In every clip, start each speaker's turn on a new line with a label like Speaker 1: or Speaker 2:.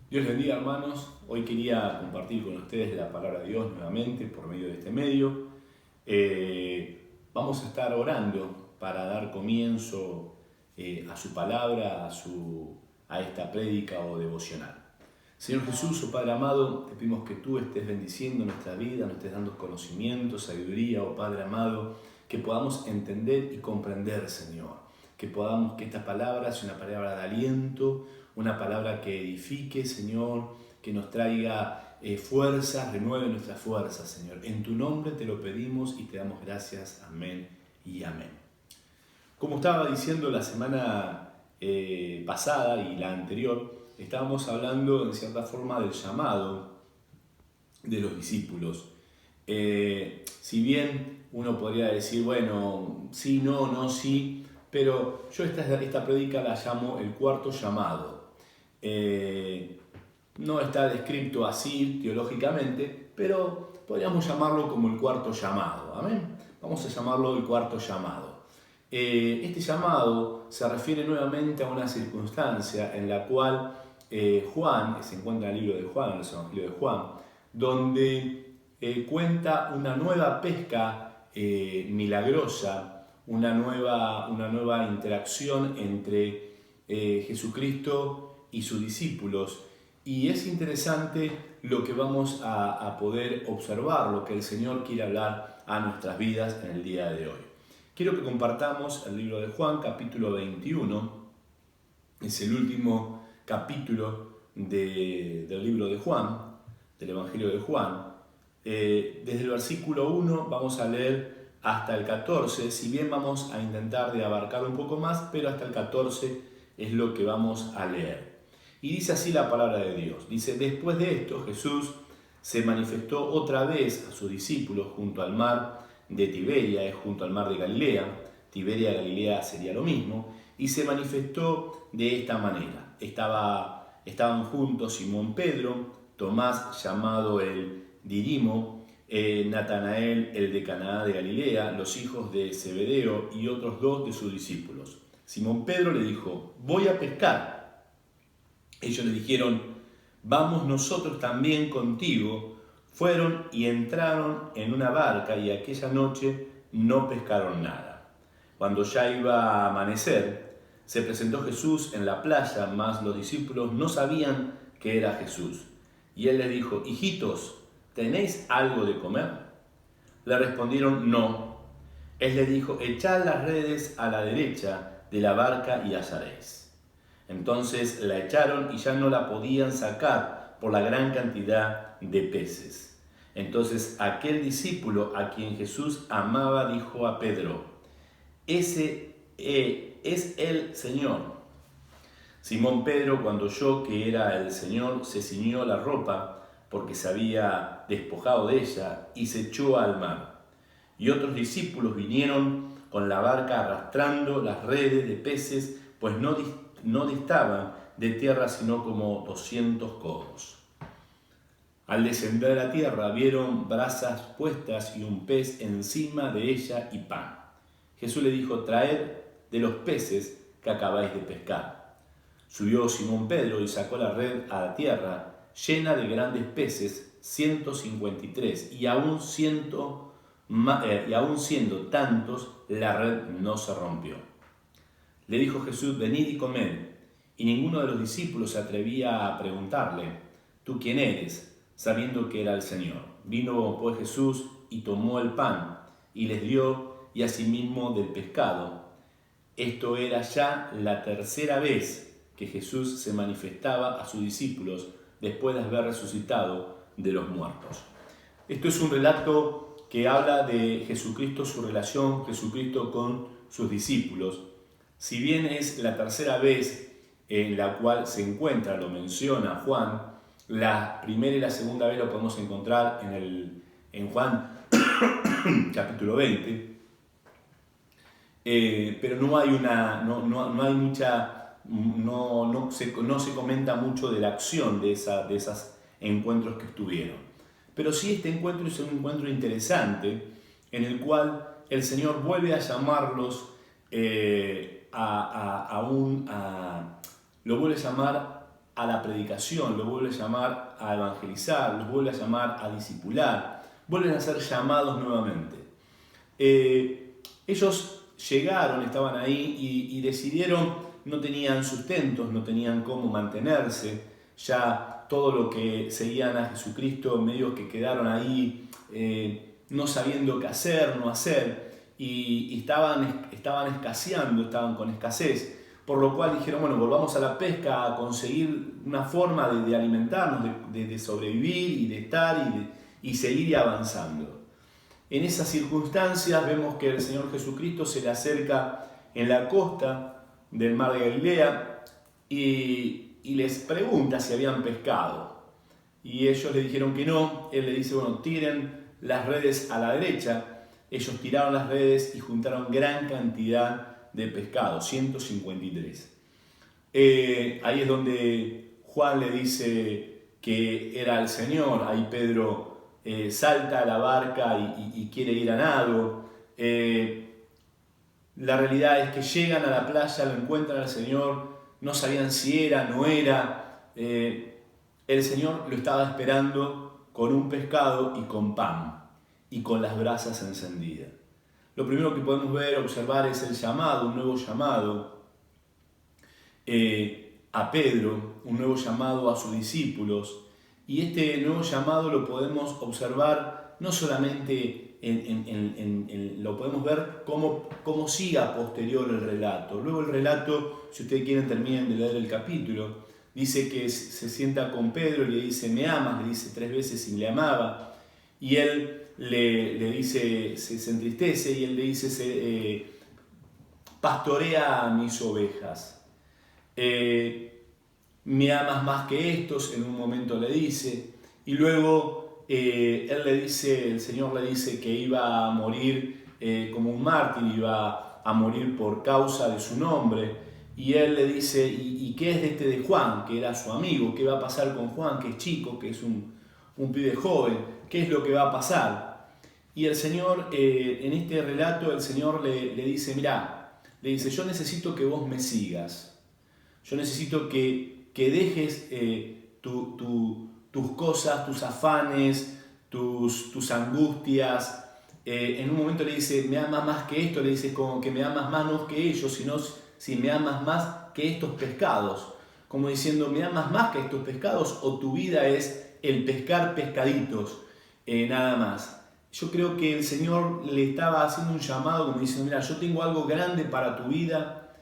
Speaker 1: Dios les bendiga, hermanos. Hoy quería compartir con ustedes la palabra de Dios nuevamente por medio de este medio. Vamos a estar orando para dar comienzo a su palabra, a esta prédica o devocional. Señor Jesús, oh Padre amado, te pedimos que tú estés bendiciendo nuestra vida, nos estés dando conocimiento, sabiduría, oh Padre amado, que podamos entender y comprender, Señor. Que esta palabra sea una palabra de aliento, una palabra que edifique, Señor, que nos traiga fuerza, renueve nuestras fuerzas, Señor. En tu nombre te lo pedimos y te damos gracias. Amén y amén. Como estaba diciendo la semana pasada y la anterior, estábamos hablando en cierta forma del llamado de los discípulos. Si bien uno podría decir, bueno, sí, no, sí, pero yo esta prédica la llamo el cuarto llamado. No está descrito así teológicamente, pero podríamos llamarlo como el cuarto llamado. ¿Amén? Vamos a llamarlo el cuarto llamado. Este llamado se refiere nuevamente a una circunstancia en la cual Juan, se encuentra en el libro de Juan, en el Evangelio de Juan, donde cuenta una nueva pesca milagrosa, una nueva interacción entre Jesucristo y sus discípulos, y es interesante lo que vamos a poder observar, lo que el Señor quiere hablar a nuestras vidas en el día de hoy. Quiero que compartamos el libro de Juan, capítulo 21, es el último capítulo del libro de Juan, del Evangelio de Juan. Desde el versículo 1 vamos a leer hasta el 14, si bien vamos a intentar de abarcar un poco más, pero hasta el 14 es lo que vamos a leer. Y dice así la palabra de Dios. Dice, después de esto Jesús se manifestó otra vez a sus discípulos junto al mar de Tiberia, es junto al mar de Galilea. Tiberia y Galilea sería lo mismo. Y se manifestó de esta manera. Estaban juntos Simón Pedro, Tomás llamado el Dídimo, Natanael el de Caná de Galilea, los hijos de Zebedeo y otros dos de sus discípulos. Simón Pedro le dijo, voy a pescar. Ellos le dijeron, vamos nosotros también contigo. Fueron y entraron en una barca y aquella noche no pescaron nada. Cuando ya iba a amanecer, se presentó Jesús en la playa, mas los discípulos no sabían que era Jesús. Y él les dijo, hijitos, ¿tenéis algo de comer? Le respondieron, no. Él les dijo, echad las redes a la derecha de la barca y hallaréis. Entonces la echaron y ya no la podían sacar por la gran cantidad de peces. Entonces aquel discípulo a quien Jesús amaba dijo a Pedro, ese es el Señor. Simón Pedro, cuando oyó que era el Señor, se ciñó la ropa porque se había despojado de ella y se echó al mar. Y otros discípulos vinieron con la barca arrastrando las redes de peces, pues no distaban de tierra sino como 200 codos. Al descender a tierra vieron brasas puestas y un pez encima de ella y pan. Jesús le dijo, traed de los peces que acabáis de pescar. Subió Simón Pedro y sacó la red a la tierra, llena de grandes peces, 153, y aún siendo tantos, la red no se rompió. Le dijo Jesús, venid y comed. Y ninguno de los discípulos se atrevía a preguntarle, ¿tú quién eres?, sabiendo que era el Señor. Vino pues Jesús y tomó el pan, y les dio, y asimismo del pescado. Esto era ya la tercera vez que Jesús se manifestaba a sus discípulos después de haber resucitado de los muertos. Esto es un relato que habla de Jesucristo, su relación, Jesucristo con sus discípulos. Si bien es la tercera vez en la cual se encuentra, lo menciona Juan, la primera y la segunda vez lo podemos encontrar en Juan capítulo 20, pero no se comenta mucho de la acción de esos encuentros que estuvieron. Pero sí, este encuentro es un encuentro interesante en el cual el Señor vuelve a llamarlos lo vuelve a llamar a la predicación, lo vuelve a llamar a evangelizar, los vuelve a llamar a discipular, vuelven a ser llamados nuevamente. Ellos llegaron, estaban ahí y decidieron, no tenían sustentos, no tenían cómo mantenerse, ya todo lo que seguían a Jesucristo, medio que quedaron ahí no sabiendo qué hacer, no hacer, y estaban escaseando, estaban con escasez. Por lo cual dijeron, bueno, volvamos a la pesca, a conseguir una forma de alimentarnos, de sobrevivir y de estar y seguir avanzando. En esas circunstancias vemos que el Señor Jesucristo se le acerca en la costa del mar de Galilea y les pregunta si habían pescado. Y ellos le dijeron que no. Él le dice, bueno, tiren las redes a la derecha. Ellos tiraron las redes y juntaron gran cantidad de pescado, 153. Ahí es donde Juan le dice que era el Señor. Ahí Pedro salta a la barca y quiere ir a nado. La realidad es que llegan a la playa, lo encuentran al Señor, no sabían si era, no era. El Señor lo estaba esperando con un pescado y con pan y con las brasas encendidas. Lo primero que podemos ver, observar, es el llamado, un nuevo llamado a Pedro, un nuevo llamado a sus discípulos. Y este nuevo llamado lo podemos observar no solamente lo podemos ver cómo sigue a posterior el relato. Luego el relato, si ustedes quieren terminen de leer el capítulo, dice que se sienta con Pedro y le dice, ¿me amas? Le dice 3 veces si le amaba. Y él le dice, se entristece y él le dice, pastorea a mis ovejas. Me amas más que estos, en un momento le dice. Y luego el Señor le dice que iba a morir como un mártir, iba a morir por causa de su nombre. Y él le dice, ¿y qué es de Juan, que era su amigo? ¿Qué va a pasar con Juan, que es chico, que es un pibe joven? ¿Qué es lo que va a pasar? Y el Señor, en este relato, el Señor le dice, mirá, le dice, yo necesito que vos me sigas. Yo necesito que dejes tus cosas, tus afanes, tus angustias. En un momento le dice, me amas más que esto, le dice como que me amas más no que ellos, sino si me amas más que estos pescados. Como diciendo, me amas más que estos pescados o tu vida es el pescar pescaditos, nada más. Yo creo que el Señor le estaba haciendo un llamado como diciendo, mira, yo tengo algo grande para tu vida,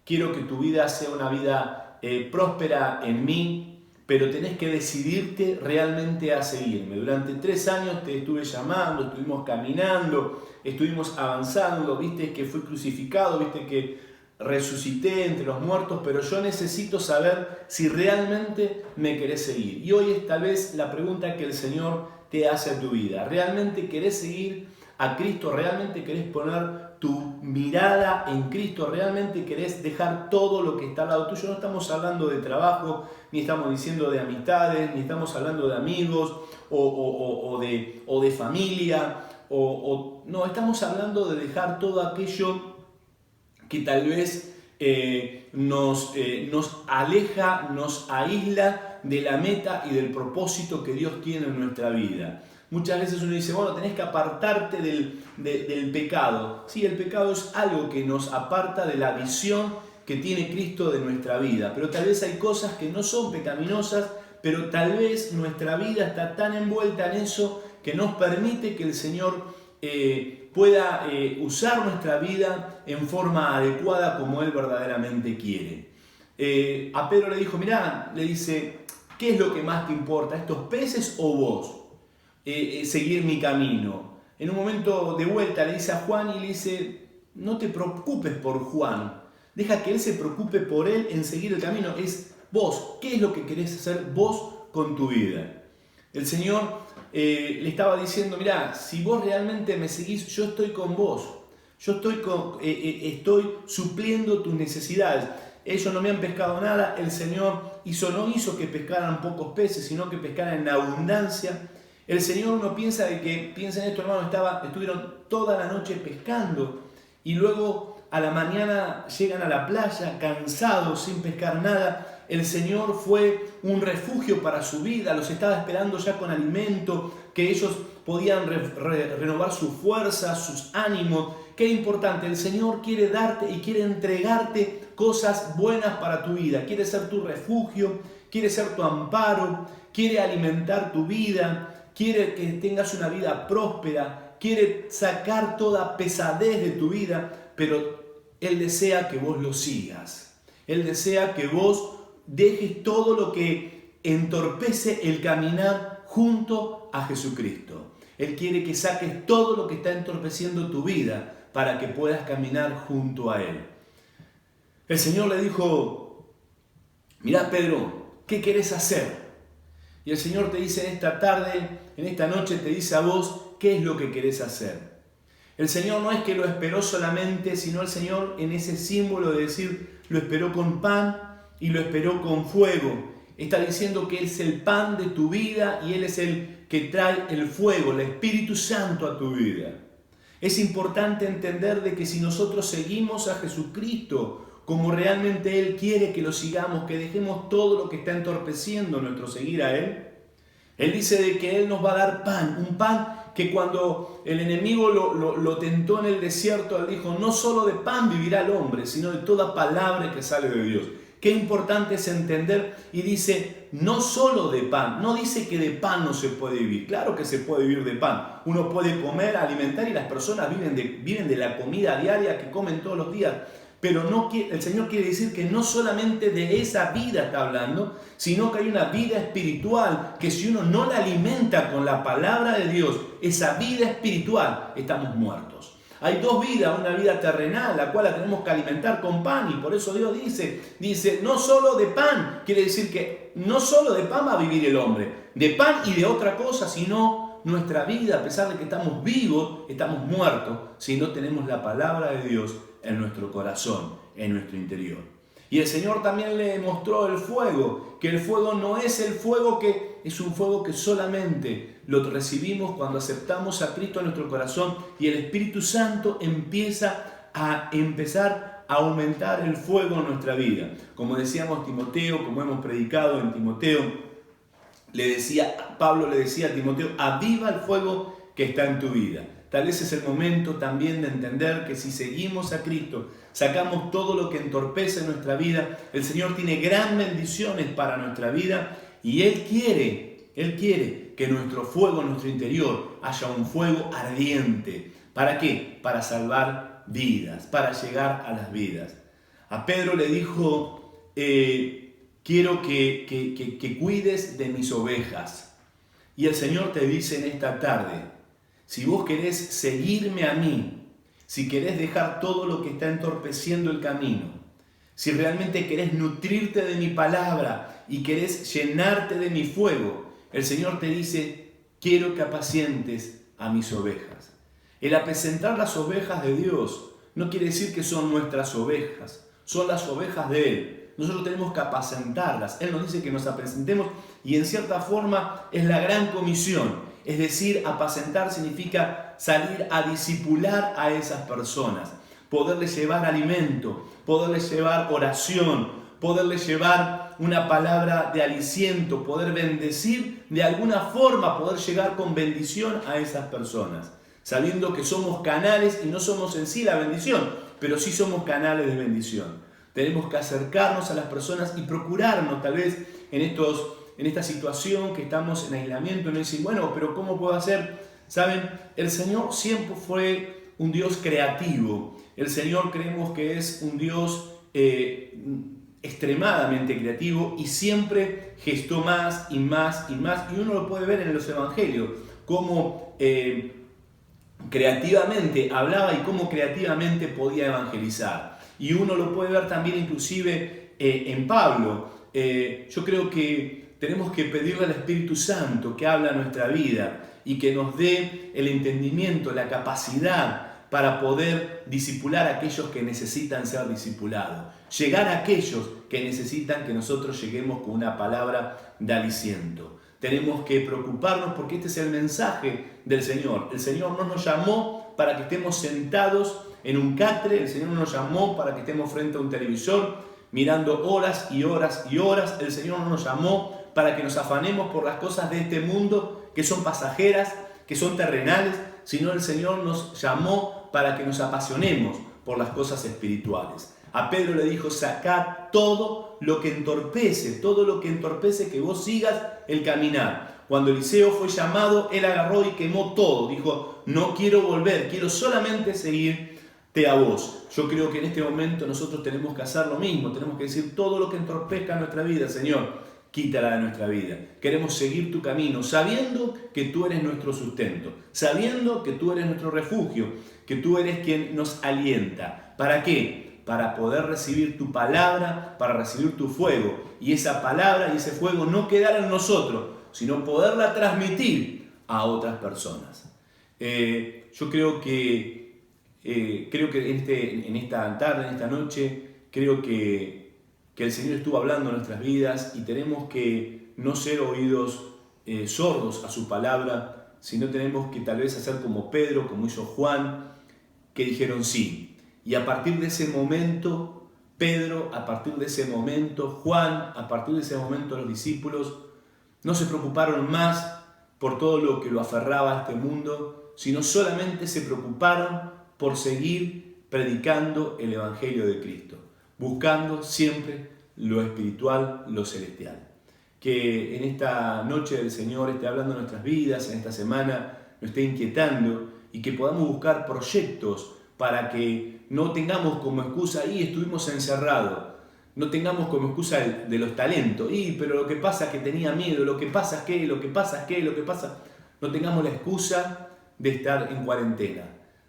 Speaker 1: quiero que tu vida sea una vida próspera en mí, pero tenés que decidirte realmente a seguirme. Durante 3 años te estuve llamando, estuvimos caminando, estuvimos avanzando, viste que fui crucificado, viste que resucité entre los muertos, pero yo necesito saber si realmente me querés seguir. Y hoy es tal vez la pregunta que el Señor te hace a tu vida. ¿Realmente querés seguir a Cristo? ¿Realmente querés poner tu mirada en Cristo? ¿Realmente querés dejar todo lo que está al lado tuyo? No estamos hablando de trabajo, ni estamos diciendo de amistades, ni estamos hablando de amigos o de familia. No, estamos hablando de dejar todo aquello que tal vez nos aleja, nos aísla de la meta y del propósito que Dios tiene en nuestra vida. Muchas veces uno dice, bueno, tenés que apartarte del pecado. Sí, el pecado es algo que nos aparta de la visión que tiene Cristo de nuestra vida. Pero tal vez hay cosas que no son pecaminosas, pero tal vez nuestra vida está tan envuelta en eso que nos permite que el Señor pueda usar nuestra vida en forma adecuada como Él verdaderamente quiere. A Pedro le dijo, mirá, le dice, ¿qué es lo que más te importa, estos peces o vos? Seguir mi camino. En un momento de vuelta le dice a Juan y le dice, no te preocupes por Juan, deja que él se preocupe por él en seguir el camino. Es vos, ¿qué es lo que querés hacer vos con tu vida? El Señor le estaba diciendo, mirá, si vos realmente me seguís, yo estoy con vos, yo estoy supliendo tus necesidades. Ellos no me han pescado nada, el Señor no hizo que pescaran pocos peces, sino que pescaran en abundancia. El Señor no piensa en esto, hermano, estuvieron toda la noche pescando y luego a la mañana llegan a la playa cansados, sin pescar nada. El Señor fue un refugio para su vida, los estaba esperando ya con alimento, que ellos podían renovar su fuerza, sus ánimos. Qué importante, el Señor quiere darte y quiere entregarte cosas buenas para tu vida. Quiere ser tu refugio, quiere ser tu amparo, quiere alimentar tu vida, quiere que tengas una vida próspera, quiere sacar toda pesadez de tu vida, pero Él desea que vos lo sigas. Él desea que vos dejes todo lo que entorpece el caminar junto a Jesucristo. Él quiere que saques todo lo que está entorpeciendo tu vida para que puedas caminar junto a Él. El Señor le dijo: mirá, Pedro, ¿qué querés hacer? Y el Señor te dice en esta tarde, en esta noche, te dice a vos qué es lo que querés hacer. El Señor no es que lo esperó solamente, sino el Señor en ese símbolo de decir, lo esperó con pan y lo esperó con fuego. Está diciendo que Él es el pan de tu vida y Él es el que trae el fuego, el Espíritu Santo a tu vida. Es importante entender de que si nosotros seguimos a Jesucristo como realmente Él quiere que lo sigamos, que dejemos todo lo que está entorpeciendo nuestro seguir a Él, Él dice de que Él nos va a dar pan, un pan que cuando el enemigo lo tentó en el desierto, Él dijo, no solo de pan vivirá el hombre, sino de toda palabra que sale de Dios. Qué importante es entender, y dice, no solo de pan, no dice que de pan no se puede vivir, claro que se puede vivir de pan, uno puede comer, alimentar y las personas viven de la comida diaria que comen todos los días, pero no, el Señor quiere decir que no solamente de esa vida está hablando, sino que hay una vida espiritual que si uno no la alimenta con la palabra de Dios, esa vida espiritual, estamos muertos. Hay dos vidas, una vida terrenal, la cual la tenemos que alimentar con pan, y por eso Dios dice, no solo de pan, quiere decir que no solo de pan va a vivir el hombre, de pan y de otra cosa, sino nuestra vida, a pesar de que estamos vivos, estamos muertos, si no tenemos la palabra de Dios en nuestro corazón, en nuestro interior. Y el Señor también le mostró el fuego, que el fuego no es el fuego que es un fuego que solamente lo recibimos cuando aceptamos a Cristo en nuestro corazón y el Espíritu Santo empieza a aumentar el fuego en nuestra vida. Como decíamos Timoteo, como hemos predicado en Timoteo, Pablo le decía a Timoteo, aviva el fuego que está en tu vida. Tal vez es el momento también de entender que si seguimos a Cristo, sacamos todo lo que entorpece nuestra vida, el Señor tiene gran bendiciones para nuestra vida y Él quiere que nuestro fuego, en nuestro interior, haya un fuego ardiente. ¿Para qué? Para salvar vidas, para llegar a las vidas. A Pedro le dijo, quiero que cuides de mis ovejas. Y el Señor te dice en esta tarde, si vos querés seguirme a mí, si querés dejar todo lo que está entorpeciendo el camino, si realmente querés nutrirte de mi palabra y querés llenarte de mi fuego, el Señor te dice, quiero que apacientes a mis ovejas. El apacentar las ovejas de Dios no quiere decir que son nuestras ovejas, son las ovejas de Él. Nosotros tenemos que apacentarlas. Él nos dice que nos apacentemos y en cierta forma es la gran comisión. Es decir, apacentar significa salir a discipular a esas personas, poderles llevar alimento, poderles llevar oración, poderles llevar una palabra de aliciento, poder bendecir de alguna forma, poder llegar con bendición a esas personas, sabiendo que somos canales y no somos en sí la bendición, pero sí somos canales de bendición. Tenemos que acercarnos a las personas y procurarnos tal vez en esta situación que estamos en aislamiento, no decir, bueno, pero ¿cómo puedo hacer? Saben, el Señor siempre fue un Dios creativo. El Señor creemos que es un Dios extremadamente creativo y siempre gestó más y más y más. Y uno lo puede ver en los evangelios, cómo creativamente hablaba y cómo creativamente podía evangelizar. Y uno lo puede ver también inclusive en Pablo. Yo creo que tenemos que pedirle al Espíritu Santo que habla nuestra vida y que nos dé el entendimiento, la capacidad para poder discipular a aquellos que necesitan ser discipulados. Llegar a aquellos que necesitan que nosotros lleguemos con una palabra de aliciento. Tenemos que preocuparnos porque este es el mensaje del Señor. El Señor no nos llamó para que estemos sentados en un catre, el Señor no nos llamó para que estemos frente a un televisor mirando horas y horas y horas. El Señor no nos llamó para que nos afanemos por las cosas de este mundo que son pasajeras, que son terrenales, sino el Señor nos llamó para que nos apasionemos por las cosas espirituales. A Pedro le dijo: sacad todo lo que entorpece que vos sigas el caminar. Cuando Eliseo fue llamado, él agarró y quemó todo. Dijo: no quiero volver, quiero solamente seguirte a vos. Yo creo que en este momento nosotros tenemos que hacer lo mismo. Tenemos que decir: todo lo que entorpezca nuestra vida, Señor, quítala de nuestra vida. Queremos seguir tu camino, sabiendo que tú eres nuestro sustento, sabiendo que tú eres nuestro refugio, que tú eres quien nos alienta. ¿Para qué? Para poder recibir tu palabra, para recibir tu fuego. Y esa palabra y ese fuego no quedar en nosotros, sino poderla transmitir a otras personas. Yo creo que en esta tarde, en esta noche, creo que el Señor estuvo hablando en nuestras vidas y tenemos que no ser oídos sordos a su palabra, sino tenemos que tal vez hacer como Pedro, como hizo Juan, que dijeron sí. Y a partir de ese momento, Pedro, a partir de ese momento, Juan, a partir de ese momento los discípulos, no se preocuparon más por todo lo que lo aferraba a este mundo, sino solamente se preocuparon por seguir predicando el Evangelio de Cristo, buscando siempre lo espiritual, lo celestial. Que en esta noche del Señor esté hablando en nuestras vidas, en esta semana nos esté inquietando y que podamos buscar proyectos para que no tengamos como excusa: y estuvimos encerrados. No tengamos como excusa de los talentos: pero lo que pasa es que tenía miedo, lo que pasa es que. No tengamos la excusa de estar en cuarentena.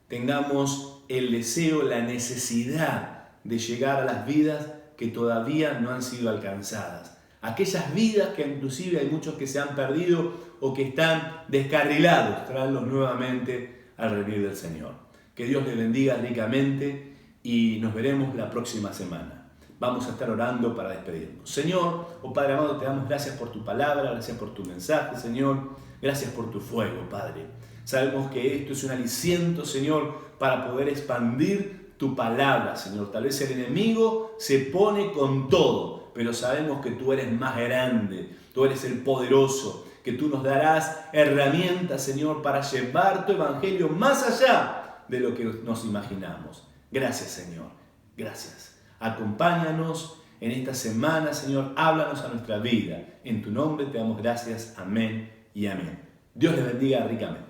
Speaker 1: Tengamos el deseo, la necesidad de llegar a las vidas que todavía no han sido alcanzadas. Aquellas vidas que inclusive hay muchos que se han perdido o que están descarrilados, traerlos nuevamente al redil del Señor. Que Dios les bendiga ricamente y nos veremos la próxima semana. Vamos a estar orando para despedirnos. Señor, Padre amado, te damos gracias por tu palabra, gracias por tu mensaje, Señor. Gracias por tu fuego, Padre. Sabemos que esto es un aliciento, Señor, para poder expandir tu palabra, Señor. Tal vez el enemigo se pone con todo, pero sabemos que tú eres más grande, tú eres el poderoso, que tú nos darás herramientas, Señor, para llevar tu evangelio más allá de lo que nos imaginamos. Gracias, Señor. Gracias. Acompáñanos en esta semana, Señor. Háblanos a nuestra vida. En tu nombre te damos gracias. Amén y amén. Dios les bendiga ricamente.